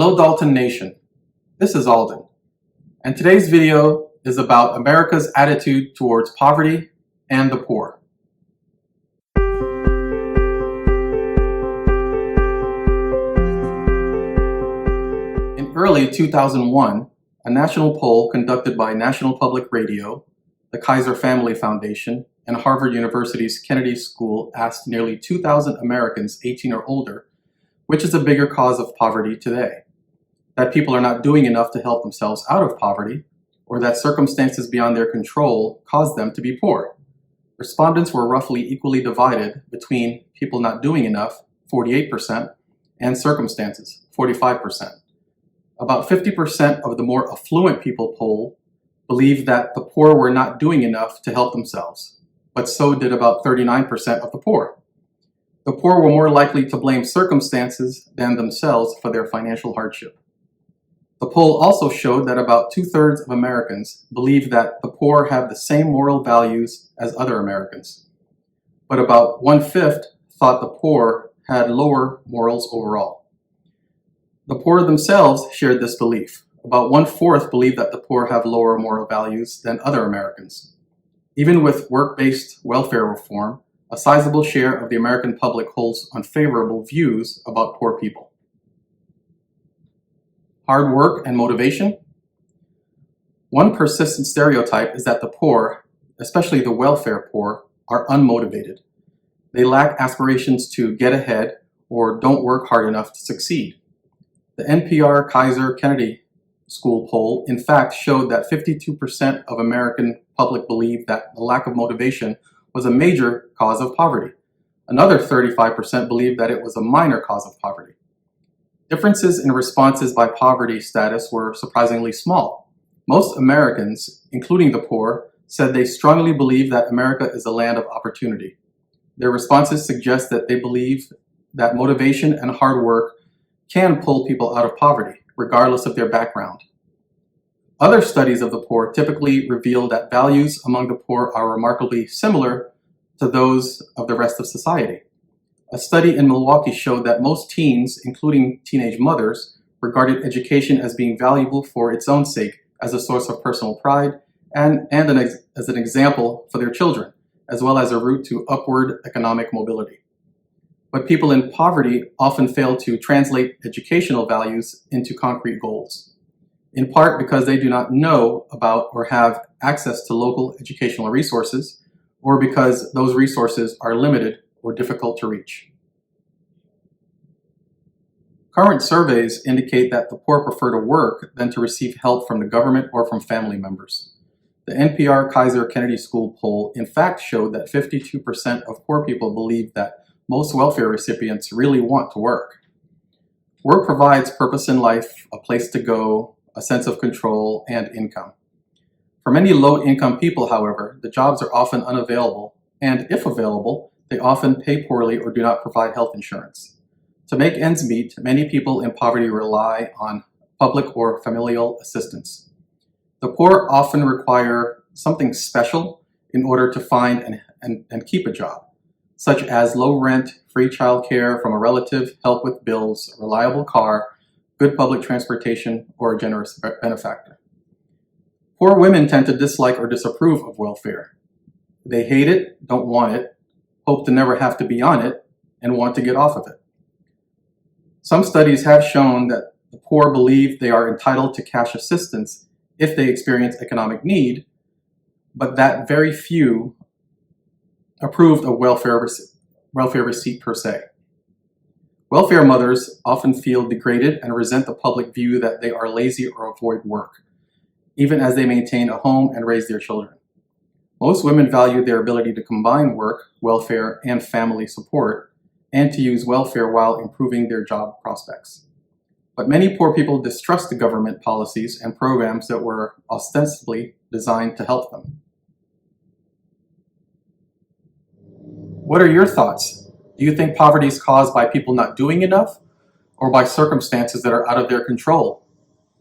Hello Dalton Nation, this is Alden, and today's video is about America's attitude towards poverty and the poor. In early 2001, a national poll conducted by National Public Radio, the Kaiser Family Foundation, and Harvard University's Kennedy School asked nearly 2,000 Americans 18 or older, which is a bigger cause of poverty today? That people are not doing enough to help themselves out of poverty, or that circumstances beyond their control cause them to be poor. Respondents were roughly equally divided between people not doing enough, 48%, and circumstances, 45%. About 50% of the more affluent people polled believed that the poor were not doing enough to help themselves, but so did about 39% of the poor. The poor were more likely to blame circumstances than themselves for their financial hardship. The poll also showed that about 2/3 of Americans believe that the poor have the same moral values as other Americans, but about 1/5 thought the poor had lower morals overall. The poor themselves shared this belief. About 1/4 believe that the poor have lower moral values than other Americans. Even with work-based welfare reform, a sizable share of the American public holds unfavorable views about poor people. Hard work and motivation. One persistent stereotype is that the poor, especially the welfare poor, are unmotivated. They lack aspirations to get ahead or don't work hard enough to succeed. The NPR Kaiser Kennedy School poll, in fact, showed that 52% of American public believed that the lack of motivation was a major cause of poverty. Another 35% believed that it was a minor cause of poverty. Differences in responses by poverty status were surprisingly small. Most Americans, including the poor, said they strongly believe that America is a land of opportunity. Their responses suggest that they believe that motivation and hard work can pull people out of poverty, regardless of their background. Other studies of the poor typically reveal that values among the poor are remarkably similar to those of the rest of society. A study in Milwaukee showed that most teens, including teenage mothers, regarded education as being valuable for its own sake, as a source of personal pride, and as an example for their children, as well as a route to upward economic mobility. But people in poverty often fail to translate educational values into concrete goals, in part because they do not know about or have access to local educational resources, or because those resources are limited or difficult to reach. Current surveys indicate that the poor prefer to work than to receive help from the government or from family members. The NPR Kaiser Kennedy School poll in fact showed that 52% of poor people believe that most welfare recipients really want to work. Work provides purpose in life, a place to go, a sense of control, and income. For many low-income people, however, the jobs are often unavailable, and if available, they often pay poorly or do not provide health insurance. To make ends meet, many people in poverty rely on public or familial assistance. The poor often require something special in order to find and keep a job, such as low rent, free childcare from a relative, help with bills, a reliable car, good public transportation, or a generous benefactor. Poor women tend to dislike or disapprove of welfare. They hate it, don't want it, hope to never have to be on it, and want to get off of it. Some studies have shown that the poor believe they are entitled to cash assistance if they experience economic need, but that very few approved of welfare receipt per se. Welfare mothers often feel degraded and resent the public view that they are lazy or avoid work, even as they maintain a home and raise their children. Most women value their ability to combine work, welfare, and family support, and to use welfare while improving their job prospects. But many poor people distrust the government policies and programs that were ostensibly designed to help them. What are your thoughts? Do you think poverty is caused by people not doing enough, or by circumstances that are out of their control?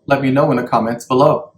Let me know in the comments below.